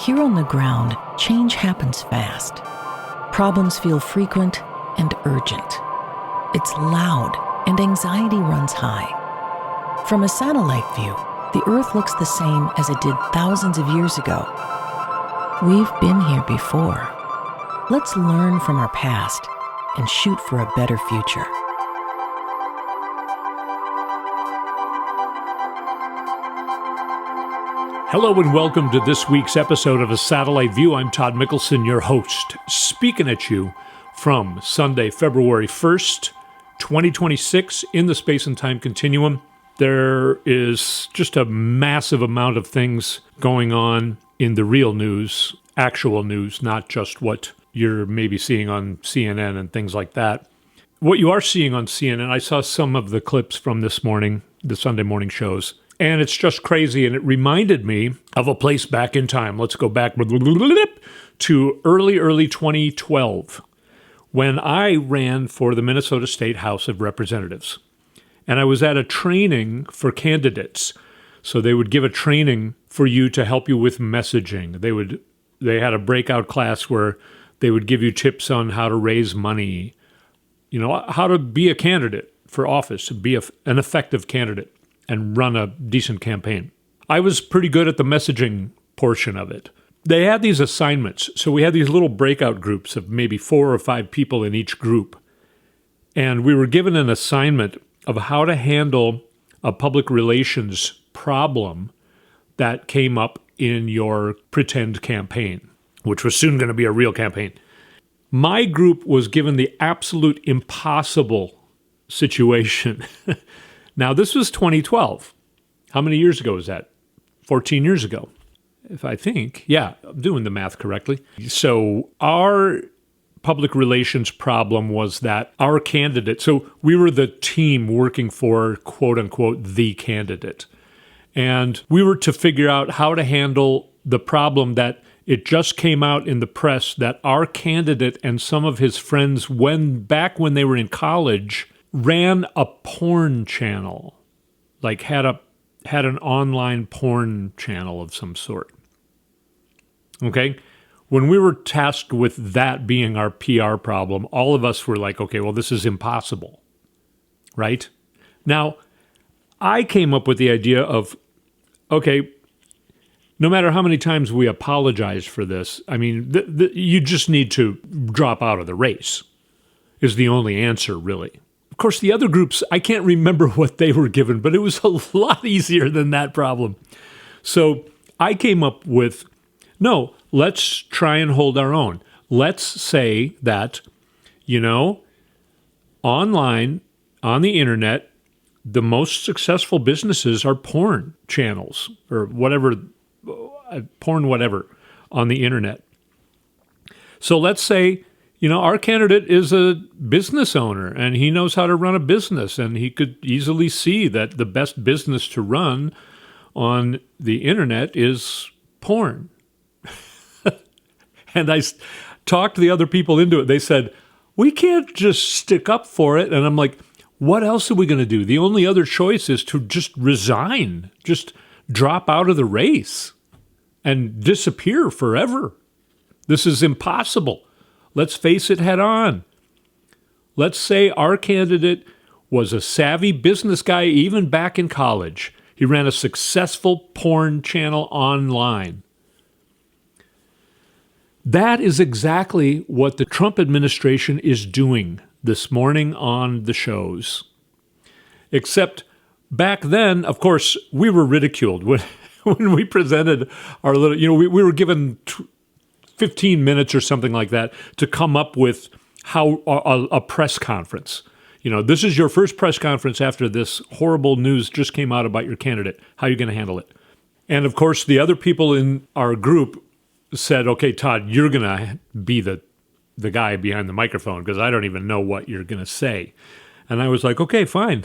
Here on the ground, change happens fast. Problems feel frequent and urgent. It's loud and anxiety runs high. From a satellite view, the Earth looks the same as it did thousands of years ago. We've been here before. Let's learn from our past and shoot for a better future. Hello and welcome to this week's episode of A Satellite View. I'm Todd Mickelson, your host, speaking at you from Sunday, February 1st, 2026, in the space and time continuum. There is just a massive amount of things going on in the real news, actual news, not just what you're maybe seeing on CNN and things like that. What you are seeing on CNN, I saw some of the clips from this morning, the Sunday morning shows, and it's just crazy, and it reminded me of a place back in time. Let's go back to early 2012, when I ran for the Minnesota State House of Representatives. And I was at a training for candidates. So they would give a training for you to help you with messaging. They had a breakout class where they would give you tips on how to raise money, how to be a candidate for office, be an effective candidate, and run a decent campaign. I was pretty good at the messaging portion of it. They had these assignments. So we had these little breakout groups of maybe 4 or 5 people in each group. And we were given an assignment of how to handle a public relations problem that came up in your pretend campaign, which was soon going to be a real campaign. My group was given the absolute impossible situation. Now, this was 2012. How many years ago was that? 14 years ago, if I think. Yeah, I'm doing the math correctly. So our public relations problem was that our candidate, so we were the team working for, quote unquote, the candidate. And we were to figure out how to handle the problem that it just came out in the press that our candidate and some of his friends, back when they were in college, ran a porn channel, like had an online porn channel of some sort. Okay? When we were tasked with that being our PR problem, all of us were like, okay, well, this is impossible, right? Now, I came up with the idea of, okay, no matter how many times we apologize for this, I mean, you just need to drop out of the race is the only answer, really. Of course, the other groups, I can't remember what they were given, but it was a lot easier than that problem. So I came up with, no, let's try and hold our own. Let's say that, online, on the internet, the most successful businesses are porn channels or whatever, porn whatever on the internet. So let's say, our candidate is a business owner and he knows how to run a business, and he could easily see that the best business to run on the internet is porn. And I talked the other people into it. They said, we can't just stick up for it. And I'm like, what else are we going to do? The only other choice is to just resign, just drop out of the race and disappear forever. This is impossible. Let's face it head on. Let's say our candidate was a savvy business guy even back in college. He ran a successful porn channel online. That is exactly what the Trump administration is doing this morning on the shows. Except back then, of course, we were ridiculed when we presented our little, we were given 15 minutes or something like that to come up with how a press conference. This is your first press conference after this horrible news just came out about your candidate. How are you going to handle it? And of course, the other people in our group said, okay, Todd, you're going to be the guy behind the microphone because I don't even know what you're going to say. And I was like, okay, fine.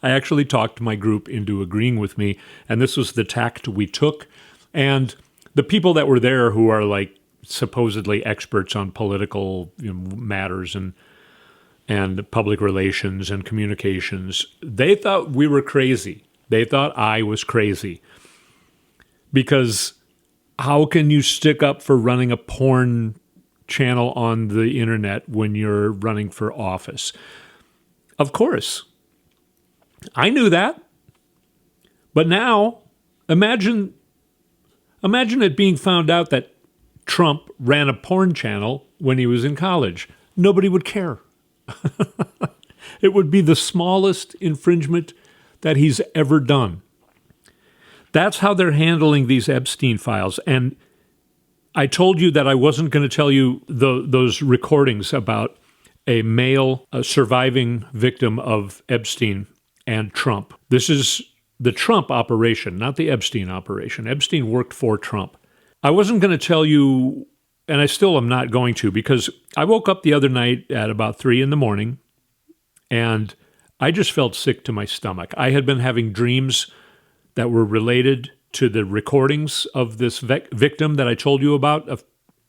I actually talked my group into agreeing with me, and this was the tact we took. And the people that were there who are like supposedly experts on political matters and public relations and communications, they thought we were crazy. They thought I was crazy because How can you stick up for running a porn channel on the internet when you're running for office? Of course. I knew that. But now, imagine it being found out that Trump ran a porn channel when he was in college. Nobody would care. It would be the smallest infringement that he's ever done. That's how they're handling these Epstein files. And I told you that I wasn't going to tell you those recordings about a male surviving victim of Epstein and Trump. This is the Trump operation, not the Epstein operation. Epstein worked for Trump. I wasn't going to tell you, and I still am not going to, because I woke up the other night at about 3 a.m, and I just felt sick to my stomach. I had been having dreams that were related to the recordings of this victim that I told you about a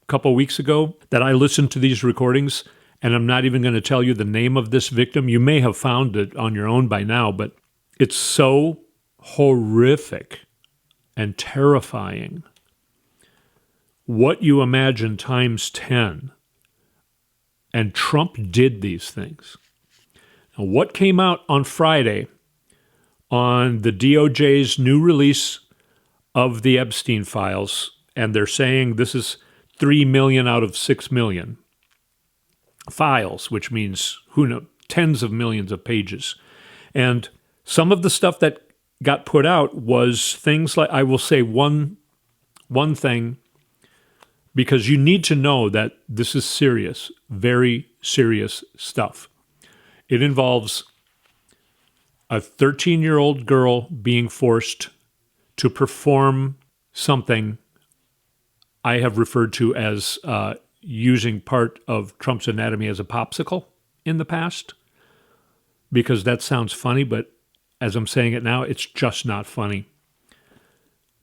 couple weeks ago, that I listened to these recordings, and I'm not even going to tell you the name of this victim. You may have found it on your own by now, but it's so horrific and terrifying. What you imagine times 10. And Trump did these things. Now, what came out on Friday on the DOJ's new release of the Epstein files, and they're saying this is 3 million out of 6 million files, which means, who knows, tens of millions of pages. And some of the stuff that got put out was things like, I will say one thing, because you need to know that this is serious, very serious stuff. It involves a 13-year-old girl being forced to perform something I have referred to as using part of Trump's anatomy as a popsicle in the past, because that sounds funny, but as I'm saying it now, it's just not funny.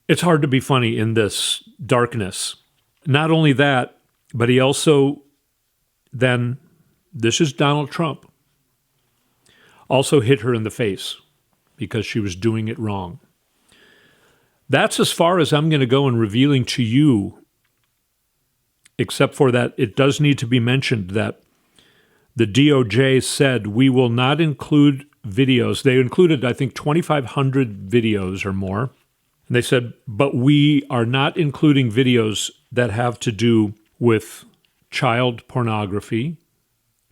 It's hard to be funny in this darkness. Not only that, but he also then, this is Donald Trump, also hit her in the face because she was doing it wrong. That's as far as I'm going to go in revealing to you, except for that it does need to be mentioned that the DOJ said we will not include videos. They included, I think, 2,500 videos or more. And they said, but we are not including videos that have to do with child pornography,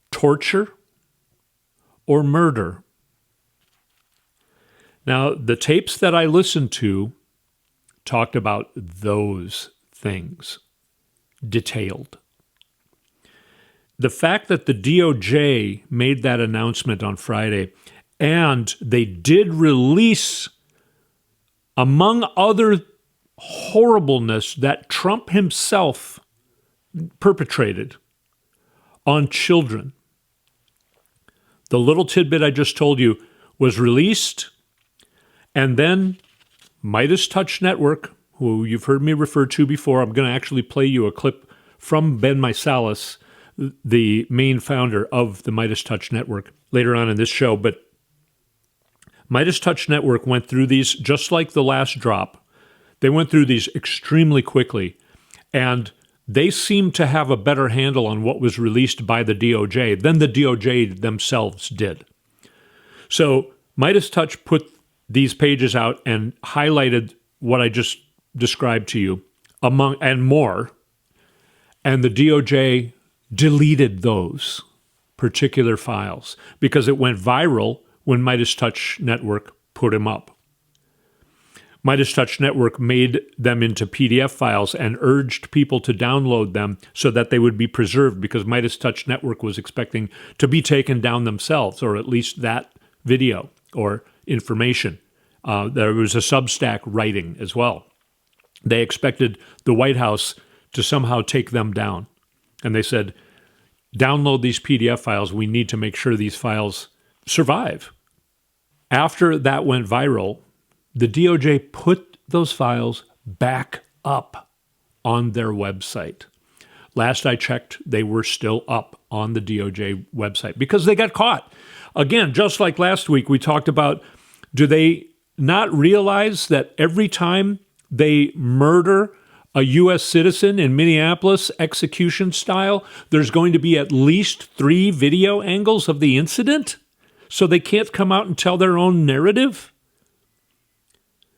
torture, or murder. Now, the tapes that I listened to talked about those things, detailed. The fact that the DOJ made that announcement on Friday, and they did release, among other horribleness, that Trump himself perpetrated on children. The little tidbit I just told you was released, and then Midas Touch Network, who you've heard me refer to before, I'm going to actually play you a clip from Ben Meiselas, the main founder of the Midas Touch Network, later on in this show. But Midas Touch Network went through these, just like the last drop. They went through these extremely quickly, and they seemed to have a better handle on what was released by the DOJ than the DOJ themselves did. So Midas Touch put these pages out and highlighted what I just described to you, among and more, and the DOJ deleted those particular files because it went viral when Midas Touch Network put them up. Midas Touch Network made them into PDF files and urged people to download them so that they would be preserved, because Midas Touch Network was expecting to be taken down themselves, or at least that video or information. There was a Substack writing as well. They expected the White House to somehow take them down. And they said, download these PDF files. We need to make sure these files survive. After that went viral, the DOJ put those files back up on their website. Last I checked, they were still up on the DOJ website because they got caught. Again, just like last week, we talked about, do they not realize that every time they murder a U.S. citizen in Minneapolis, execution style, there's going to be at least 3 video angles of the incident, so they can't come out and tell their own narrative?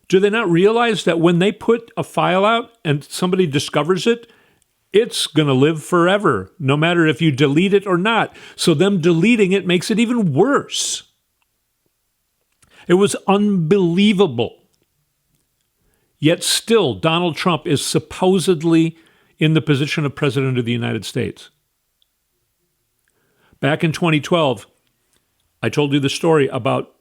Do they not realize that when they put a file out and somebody discovers it, it's going to live forever, no matter if you delete it or not? So them deleting it makes it even worse. It was unbelievable. Yet still, Donald Trump is supposedly in the position of President of the United States. Back in 2012, I told you the story about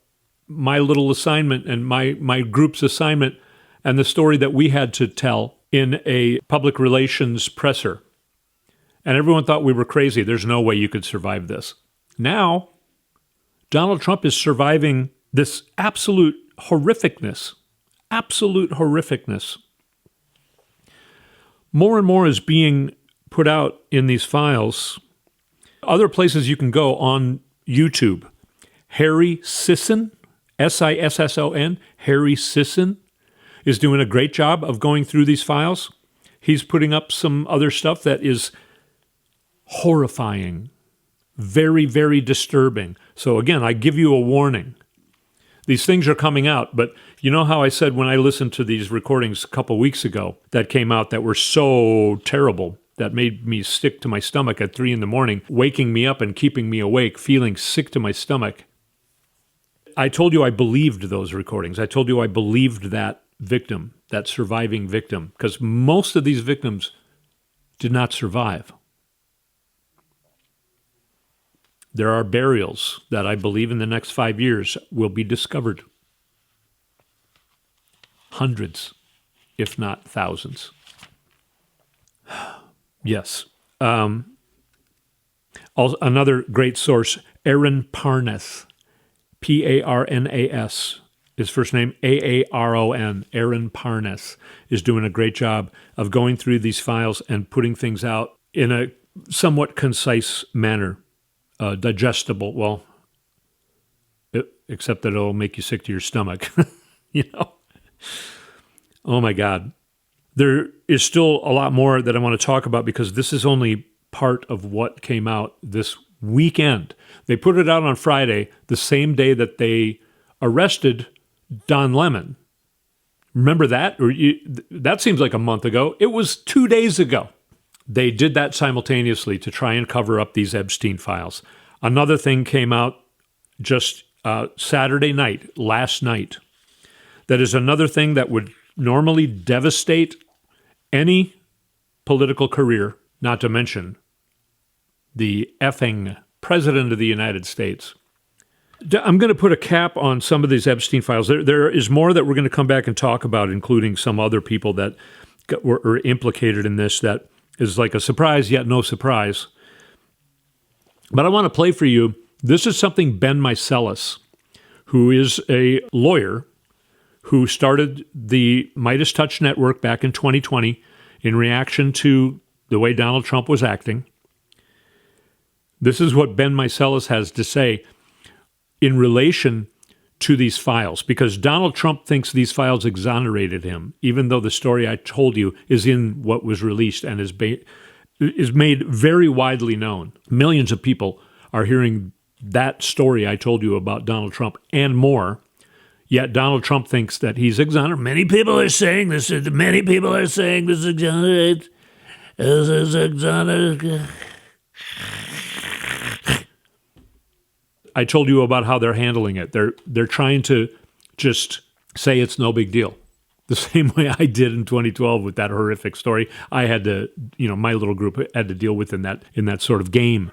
my little assignment and my group's assignment and the story that we had to tell in a public relations presser. And everyone thought we were crazy. There's no way you could survive this. Now, Donald Trump is surviving this absolute horrificness. Absolute horrificness. More and more is being put out in these files. Other places you can go on YouTube. Harry Sisson, Sisson, Harry Sisson, is doing a great job of going through these files. He's putting up some other stuff that is horrifying, very, very disturbing. So again, I give you a warning. These things are coming out, but you know how I said when I listened to these recordings a couple weeks ago that came out that were so terrible, that made me sick to my stomach at 3 a.m, waking me up and keeping me awake, feeling sick to my stomach. I told you I believed those recordings. I told you I believed that victim, that surviving victim, because most of these victims did not survive. There are burials that I believe in the next 5 years will be discovered. Hundreds, if not thousands. Yes. Another great source, Aaron Parnas, Parnas. His first name, Aaron, Aaron Parnas, is doing a great job of going through these files and putting things out in a somewhat concise manner, digestible, well, except that it'll make you sick to your stomach, you know? Oh my God. There is still a lot more that I want to talk about because this is only part of what came out this weekend. They put it out on Friday, the same day that they arrested Don Lemon. Remember that? That seems like a month ago. It was 2 days ago. They did that simultaneously to try and cover up these Epstein files. Another thing came out just Saturday night, last night. That is another thing that would normally devastate any political career, not to mention the effing President of the United States. I'm going to put a cap on some of these Epstein files. There is more that we're going to come back and talk about, including some other people that were implicated in this that is like a surprise, yet no surprise. But I want to play for you. This is something Ben Meiselas, who is a lawyer who started the Midas Touch Network back in 2020 in reaction to the way Donald Trump was acting. This is what Ben Meiselas has to say in relation to these files, because Donald Trump thinks these files exonerated him, even though the story I told you is in what was released and is made very widely known. Millions of people are hearing that story I told you about Donald Trump and more, yet Donald Trump thinks that he's exonerated. Many people are saying this exonerates. This is exonerated. I told you about how they're handling it. They're trying to just say it's no big deal. The same way I did in 2012 with that horrific story. I had to, my little group had to deal with in that sort of game.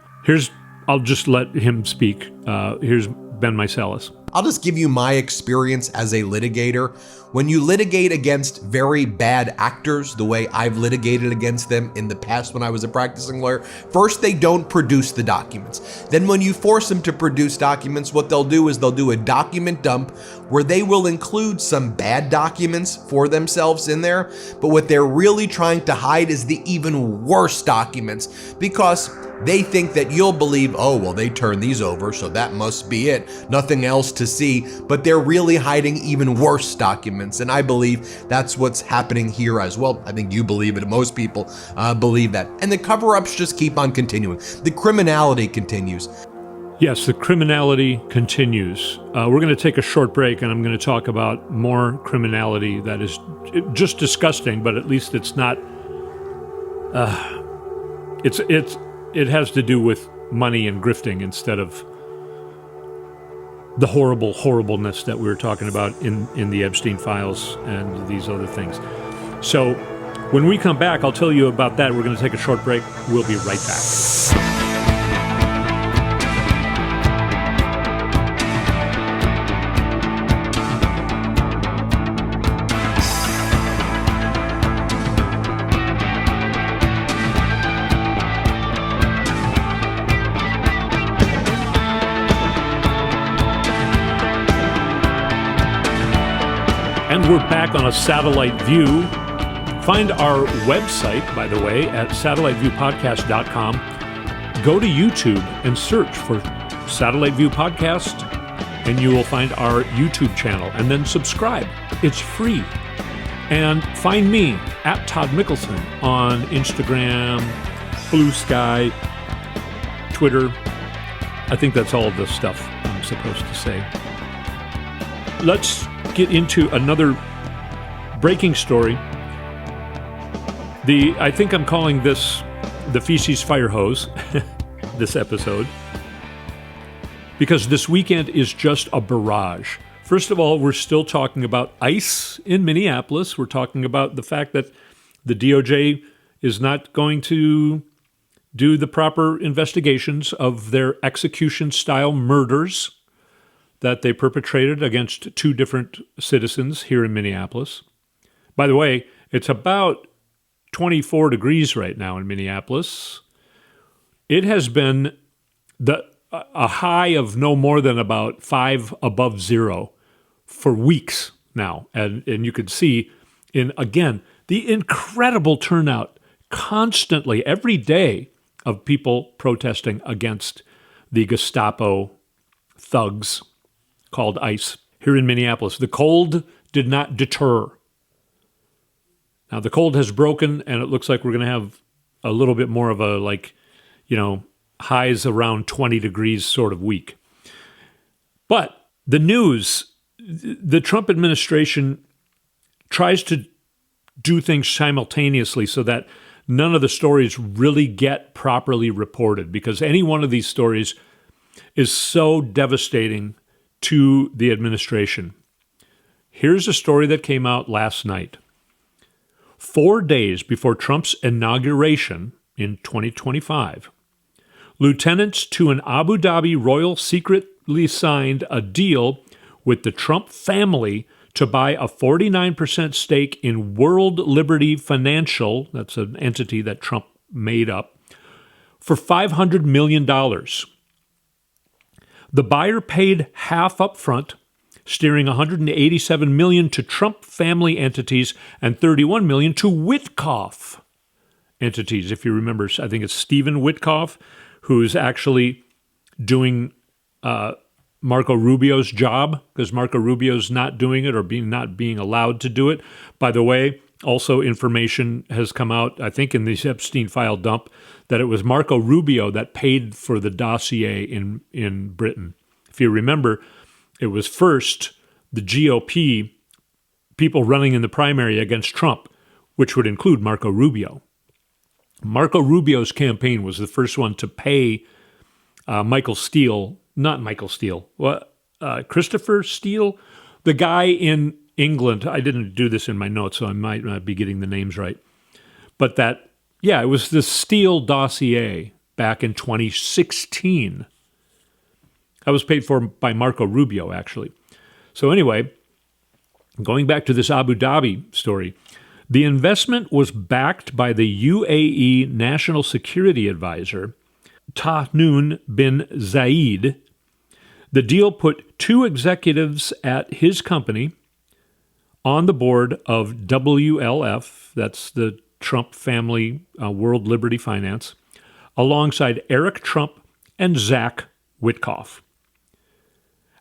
I'll just let him speak. Here's Ben Meiselas. I'll just give you my experience as a litigator. When you litigate against very bad actors, the way I've litigated against them in the past when I was a practicing lawyer, first they don't produce the documents. Then when you force them to produce documents, what they'll do is they'll do a document dump where they will include some bad documents for themselves in there. But what they're really trying to hide is the even worse documents, because They think that you'll believe, oh, well, they turned these over, so that must be it. Nothing else to see. But they're really hiding even worse documents. And I believe that's what's happening here as well. I think you believe it. Most people believe that. And the cover-ups just keep on continuing. The criminality continues. Yes, the criminality continues. We're going to take a short break, and I'm going to talk about more criminality that is just disgusting, but at least it's not... It has to do with money and grifting instead of the horribleness that we were talking about in the Epstein files and these other things. So when we come back, I'll tell you about that. We're going to take a short break. We'll be right back. And we're back on a satellite view. Find our website, by the way, at satelliteviewpodcast.com. Go to YouTube and search for Satellite View Podcast, and you will find our YouTube channel. And then subscribe. It's free. And find me at Todd Mickelson on Instagram, Blue Sky, Twitter. I think that's all the stuff I'm supposed to say. Let's get into another breaking story. I think I'm calling this the Feces fire hose, this episode, because this weekend is just a barrage. First of all, we're still talking about ICE in Minneapolis. We're talking about the fact that the DOJ is not going to do the proper investigations of their execution-style murders that they perpetrated against two different citizens here in Minneapolis. By the way, it's about 24 degrees right now in Minneapolis. It has been a high of no more than about 5 above zero for weeks now. And you could see, again, the incredible turnout constantly, every day, of people protesting against the Gestapo thugs called ICE here in Minneapolis. The cold did not deter. Now, the cold has broken, and it looks like we're going to have a little bit more of a, highs around 20 degrees sort of week. But the news, the Trump administration tries to do things simultaneously so that none of the stories really get properly reported, because any one of these stories is so devastating to the administration. Here's a story that came out last night. 4 days before Trump's inauguration in 2025, lieutenants to an Abu Dhabi royal secretly signed a deal with the Trump family to buy a 49% stake in World Liberty Financial, that's an entity that Trump made up, for $500 million. The buyer paid half up front, steering $187 million to Trump family entities and $31 million to Witkoff entities. If you remember, I think it's Stephen Witkoff, who's actually doing Marco Rubio's job, because Marco Rubio's not doing it or not being allowed to do it. By the way, also information has come out, I think in this Epstein file dump, that it was Marco Rubio that paid for the dossier in Britain. If you remember, it was first the GOP people running in the primary against Trump, which would include Marco Rubio. Marco Rubio's campaign was the first one to pay Christopher Steele, the guy in England. I didn't do this in my notes, so I might not be getting the names right. But it was the Steele dossier back in 2016. I was paid for by Marco Rubio, actually. So anyway, going back to this Abu Dhabi story, the investment was backed by the UAE National Security Advisor, Tahnoon bin Zayed. The deal put two executives at his company on the board of WLF, that's the Trump family World Liberty Finance, alongside Eric Trump and Zach Witkoff.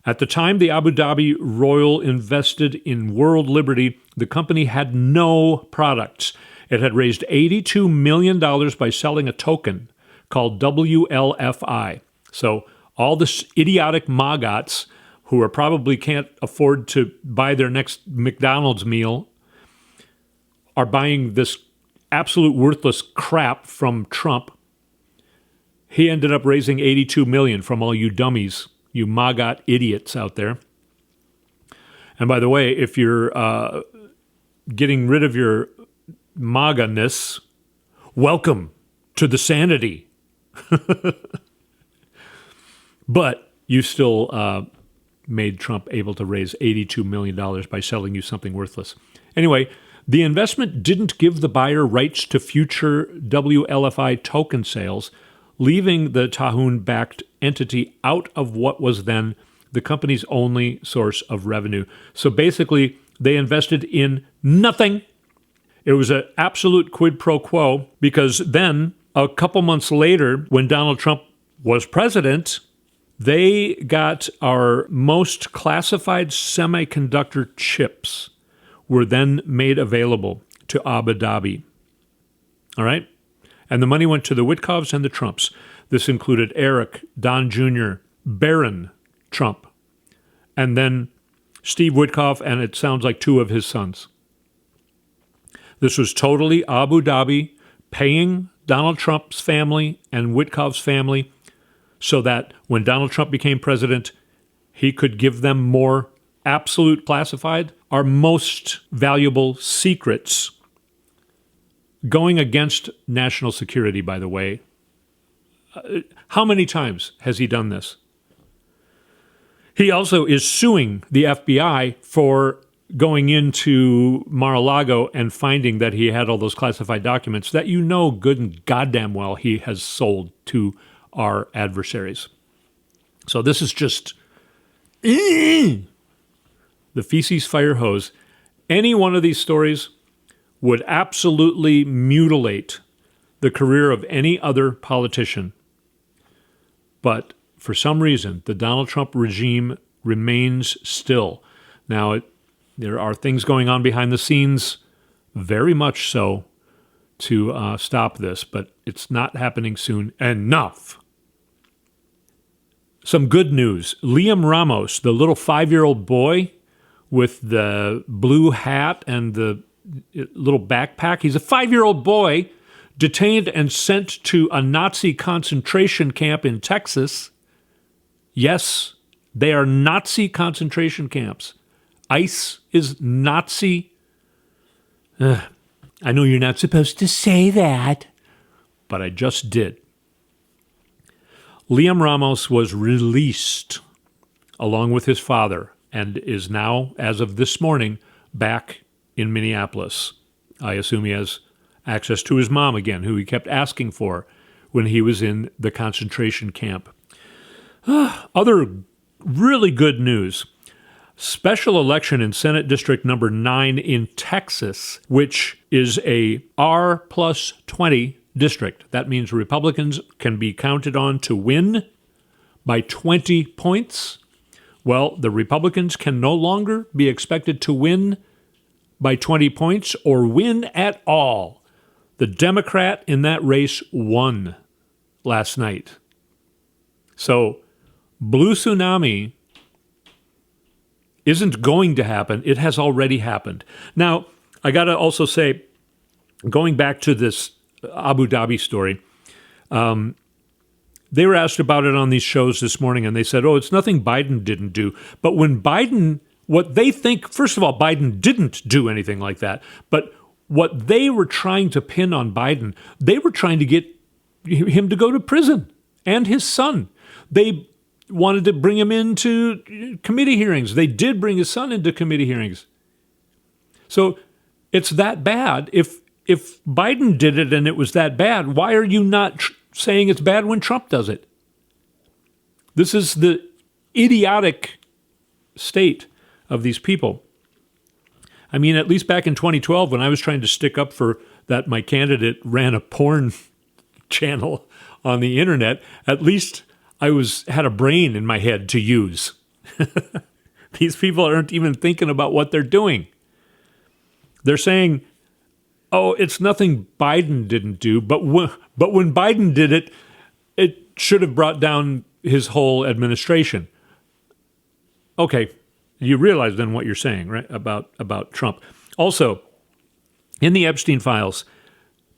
At the time the Abu Dhabi Royal invested in World Liberty, the company had no products. It had raised $82 million by selling a token called WLFI. So all the idiotic maggots who are probably can't afford to buy their next McDonald's meal are buying this absolute worthless crap from Trump. He ended up raising $82 million from all you dummies, you maggot idiots out there. And by the way, if you're getting rid of your MAGA-ness, welcome to the sanity. But you still made Trump able to raise $82 million by selling you something worthless. Anyway, the investment didn't give the buyer rights to future WLFI token sales, leaving the Tahun-backed entity out of what was then the company's only source of revenue. So basically, they invested in nothing. It was an absolute quid pro quo, because then, a couple months later, when Donald Trump was president, they got our most classified semiconductor chips were then made available to Abu Dhabi. All right? And the money went to the Witkoffs and the Trumps. This included Eric, Don Jr., Barron Trump, and then Steve Witkoff, and it sounds like two of his sons. This was totally Abu Dhabi paying Donald Trump's family and Witkoff's family so that when Donald Trump became president, he could give them more absolute classified, our most valuable secrets, going against national security, by the way. How many times has he done this? He also is suing the FBI for going into Mar-a-Lago and finding that he had all those classified documents that you know good and goddamn well he has sold to our adversaries. So this is just the feces fire hose. Any one of these stories would absolutely mutilate the career of any other politician. But for some reason, the Donald Trump regime remains still. Now, there are things going on behind the scenes, very much so, to stop this, but it's not happening soon enough. Some good news. Liam Ramos, the little 5-year-old boy with the blue hat and the little backpack, he's a 5-year-old boy detained and sent to a Nazi concentration camp in Texas. Yes, they are Nazi concentration camps. ICE is Nazi. I know you're not supposed to say that, but I just did. Liam Ramos was released along with his father and is now, as of this morning, back in Minneapolis. I assume he has access to his mom again, who he kept asking for when he was in the concentration camp. Other really good news. Special election in Senate District number 9 in Texas, which is a R+20 district. That means Republicans can be counted on to win by 20 points. Well, the Republicans can no longer be expected to win by 20 points or win at all. The Democrat in that race won last night. So, Blue Tsunami isn't going to happen. It has already happened. Now, I got to also say, going back to this Abu Dhabi story, they were asked about it on these shows this morning, and they said, oh, it's nothing Biden didn't do. But when Biden, what they think, first of all, Biden didn't do anything like that. But what they were trying to pin on Biden, they were trying to get him to go to prison, and his son. They wanted to bring him into committee hearings. They did bring his son into committee hearings. So it's that bad. If Biden did it and it was that bad, why are you not saying it's bad when Trump does it? This is the idiotic state of these people. I mean, at least back in 2012, when I was trying to stick up for that my candidate ran a porn channel on the internet, at least I had a brain in my head to use. These people aren't even thinking about what they're doing. They're saying, oh, it's nothing Biden didn't do, but when Biden did it, it should have brought down his whole administration. Okay, you realize then what you're saying, right, about Trump. Also, in the Epstein files,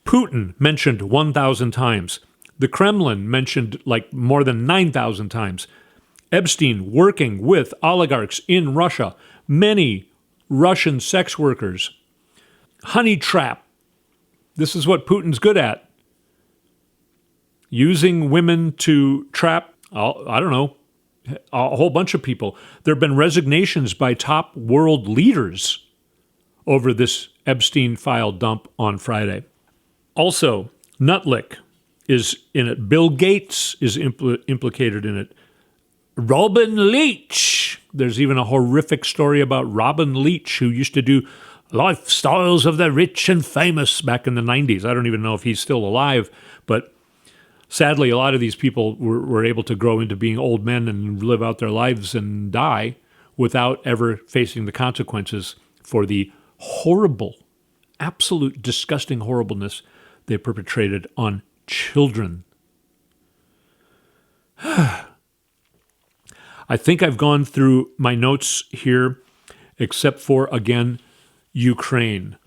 Putin mentioned 1,000 times. The Kremlin mentioned like more than 9,000 times. Epstein working with oligarchs in Russia, many Russian sex workers. Honey trap. This is what Putin's good at. Using women to trap, I don't know, a whole bunch of people. There have been resignations by top world leaders over this Epstein file dump on Friday. Also, Nutlick is in it. Bill Gates is implicated in it. Robin Leach. There's even a horrific story about Robin Leach, who used to do Lifestyles of the Rich and Famous back in the 90s. I don't even know if he's still alive, but sadly, a lot of these people were able to grow into being old men and live out their lives and die without ever facing the consequences for the horrible, absolute disgusting horribleness they perpetrated on children. I think I've gone through my notes here, except for, again, Ukraine.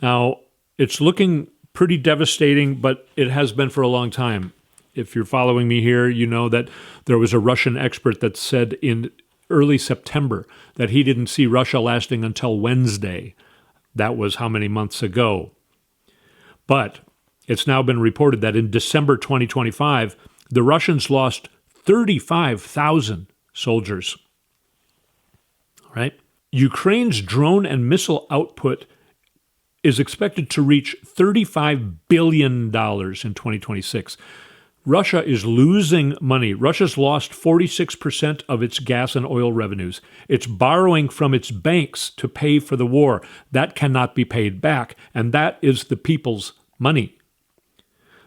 Now, it's looking pretty devastating, but it has been for a long time. If you're following me here, you know that there was a Russian expert that said in early September that he didn't see Russia lasting until Wednesday. That was how many months ago? But it's now been reported that in December 2025, the Russians lost 35,000 soldiers. All right? Ukraine's drone and missile output is expected to reach $35 billion in 2026. Russia is losing money. Russia's lost 46% of its gas and oil revenues. It's borrowing from its banks to pay for the war. That cannot be paid back, and that is the people's money.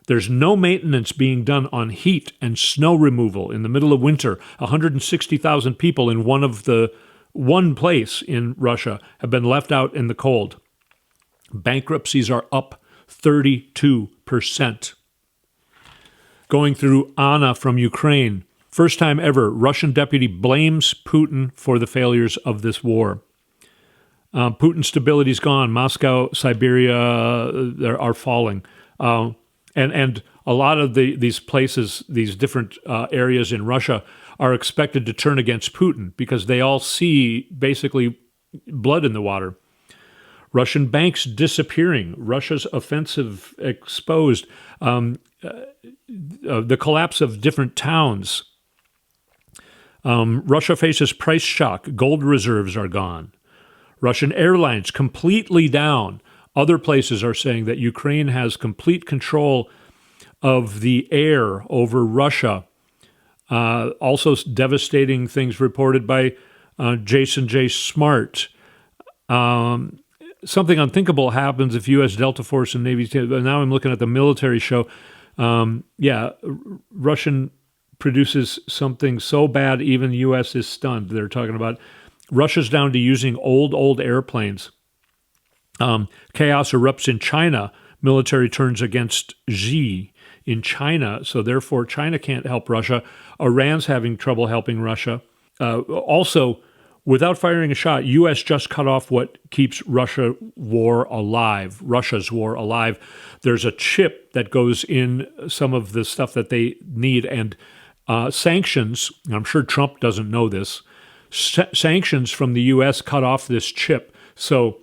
There's no maintenance being done on heat and snow removal in the middle of winter. 160,000 people in one place in Russia have been left out in the cold. Bankruptcies are up 32%. Going through Anna from Ukraine. First time ever, Russian deputy blames Putin for the failures of this war. Putin's stability's gone. Moscow, Siberia are falling. And a lot of these places, these different areas in Russia are expected to turn against Putin because they all see basically blood in the water. Russian banks disappearing. Russia's offensive exposed. The collapse of different towns. Russia faces price shock. Gold reserves are gone. Russian airlines completely down. Other places are saying that Ukraine has complete control of the air over Russia. Also devastating things reported by Jason J. Smart. Something unthinkable happens if U.S. Delta Force and Navy... Now I'm looking at the military show. Russian produces something so bad even the U.S. is stunned. They're talking about Russia's down to using old airplanes. Chaos erupts in China. Military turns against Xi in China, so therefore China can't help Russia. Iran's having trouble helping Russia. Also, without firing a shot, U.S. just cut off what keeps Russia's war alive. There's a chip that goes in some of the stuff that they need, and sanctions, I'm sure Trump doesn't know this, sanctions from the U.S. cut off this chip. So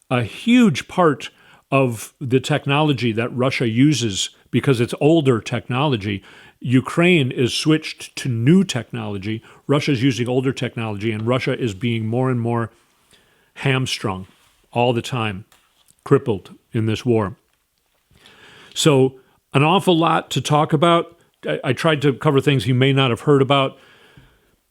a huge part of the technology that Russia uses, because it's older technology, Ukraine is switched to new technology. Russia's using older technology, and Russia is being more and more hamstrung all the time, crippled in this war. So an awful lot to talk about. I tried to cover things you may not have heard about.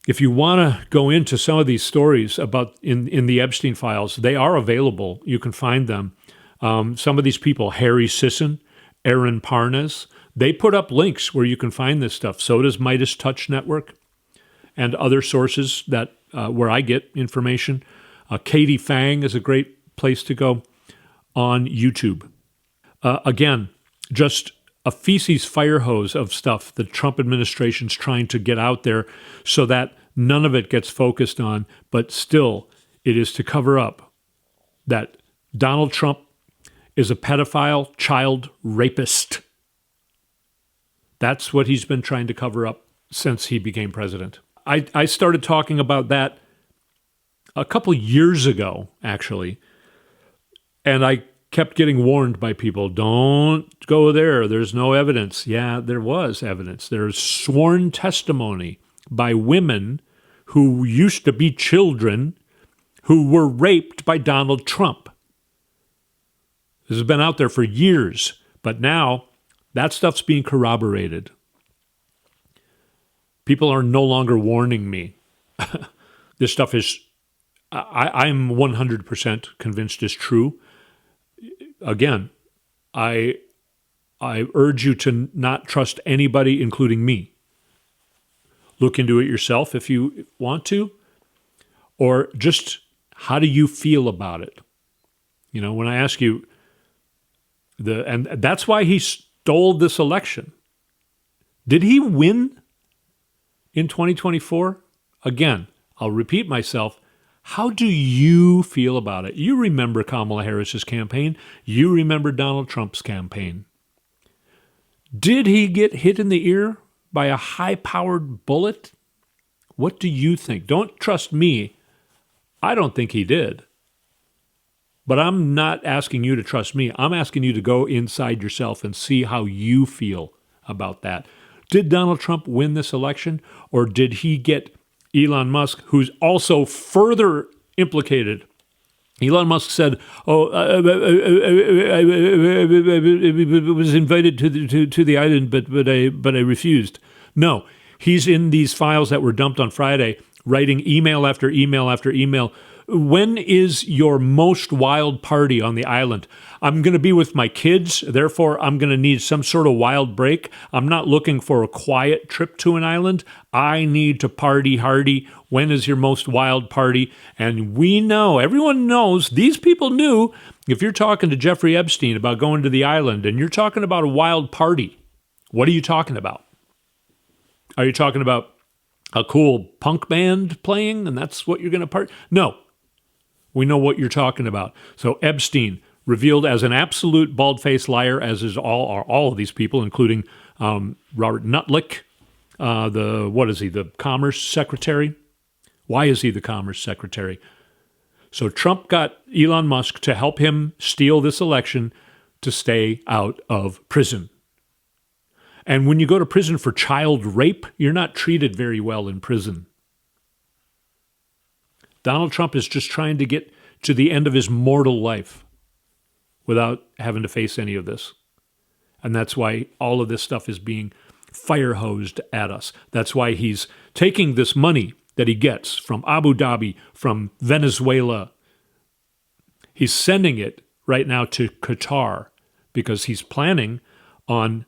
If you want to go into some of these stories about in the Epstein files, they are available. You can find them. Some of these people, Harry Sisson, Aaron Parnas, They put up links where you can find this stuff. So does Midas Touch Network and other sources that where I get information. Katie Fang is a great place to go on YouTube. Again, just a feces fire hose of stuff the Trump administration's trying to get out there so that none of it gets focused on, but still it is to cover up that Donald Trump is a pedophile child rapist. That's what he's been trying to cover up since he became president. I started talking about that a couple years ago, actually, and I kept getting warned by people, don't go there. There's no evidence. Yeah, there was evidence. There's sworn testimony by women who used to be children who were raped by Donald Trump. This has been out there for years, but now that stuff's being corroborated. People are no longer warning me. This stuff is, I'm 100% convinced is true. Again, I urge you to not trust anybody, including me. Look into it yourself if you want to, or just how do you feel about it? You know, when I ask you, and that's why he stole this election. Did he win in 2024? Again, I'll repeat myself. How do you feel about it? You remember Kamala Harris's campaign. You remember Donald Trump's campaign. Did he get hit in the ear by a high-powered bullet? What do you think? Don't trust me. I don't think he did. But I'm not asking you to trust me. I'm asking you to go inside yourself and see how you feel about that. Did Donald Trump win this election, or did he get Elon Musk, who's also further implicated? Elon Musk said, I was invited to the island, but I refused. No, he's in these files that were dumped on Friday, writing email after email after email. When is your most wild party on the island? I'm going to be with my kids, therefore I'm going to need some sort of wild break. I'm not looking for a quiet trip to an island. I need to party hardy. When is your most wild party? And we know, everyone knows, these people knew, if you're talking to Jeffrey Epstein about going to the island and you're talking about a wild party, what are you talking about? Are you talking about a cool punk band playing and that's what you're going to party? No. We know what you're talking about. So Epstein, revealed as an absolute bald-faced liar, as is all of these people, including Robert Nutlick, the Commerce Secretary? Why is he the Commerce Secretary? So Trump got Elon Musk to help him steal this election to stay out of prison. And when you go to prison for child rape, you're not treated very well in prison. Donald Trump is just trying to get to the end of his mortal life without having to face any of this. And that's why all of this stuff is being fire hosed at us. That's why he's taking this money that he gets from Abu Dhabi, from Venezuela. He's sending it right now to Qatar because he's planning on,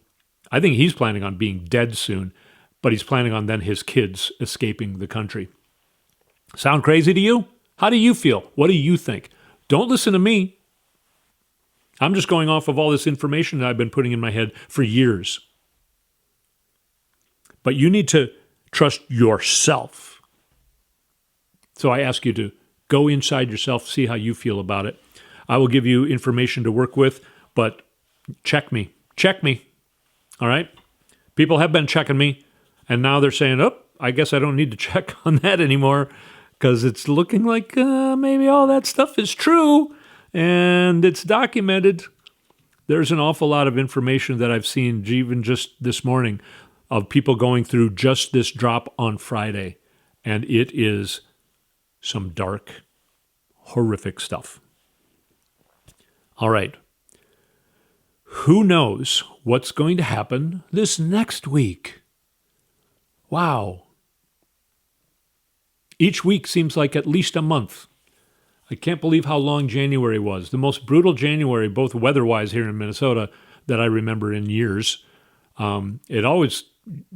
I think he's planning on being dead soon, but he's planning on then his kids escaping the country. Sound crazy to you? How do you feel? What do you think? Don't listen to me. I'm just going off of all this information that I've been putting in my head for years. But you need to trust yourself. So I ask you to go inside yourself, see how you feel about it. I will give you information to work with, but check me. Check me. All right? People have been checking me, and now they're saying, oh, I guess I don't need to check on that anymore, because it's looking like maybe all that stuff is true and it's documented. There's an awful lot of information that I've seen even just this morning of people going through just this drop on Friday, and it is some dark, horrific stuff. All right. Who knows what's going to happen this next week? Wow. Each week seems like at least a month. I can't believe how long January was. The most brutal January, both weather-wise here in Minnesota, that I remember in years. It always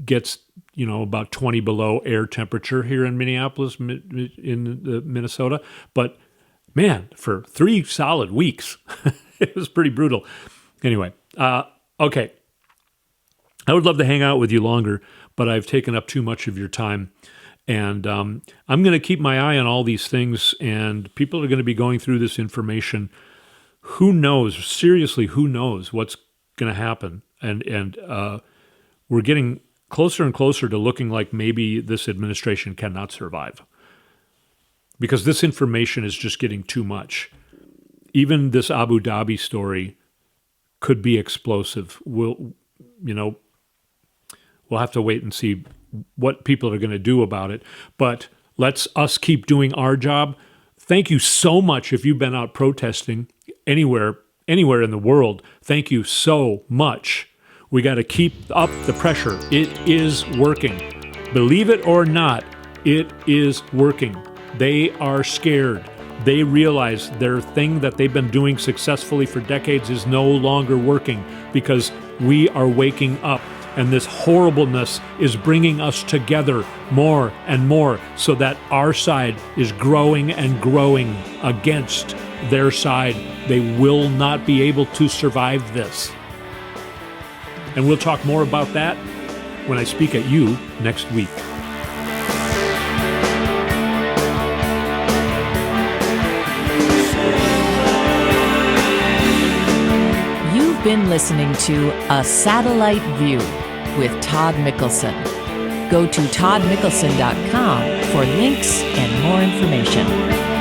gets, about 20 below air temperature here in Minneapolis, in Minnesota. But man, for 3 solid weeks, it was pretty brutal. Anyway, okay. I would love to hang out with you longer, but I've taken up too much of your time. And I'm going to keep my eye on all these things, and people are going to be going through this information. Who knows? Seriously, who knows what's going to happen? And we're getting closer and closer to looking like maybe this administration cannot survive, because this information is just getting too much. Even this Abu Dhabi story could be explosive. We'll have to wait and see what people are going to do about it. But let's us keep doing our job. Thank you so much if you've been out protesting anywhere in the world. Thank you so much. We got to keep up the pressure. It is working. Believe it or not, it is working. They are scared. They realize their thing that they've been doing successfully for decades is no longer working, because we are waking up. And this horribleness is bringing us together more and more, so that our side is growing and growing against their side. They will not be able to survive this. And we'll talk more about that when I speak at you next week. You've been listening to A Satellite View with Todd Mickelson. Go to toddmickelson.com for links and more information.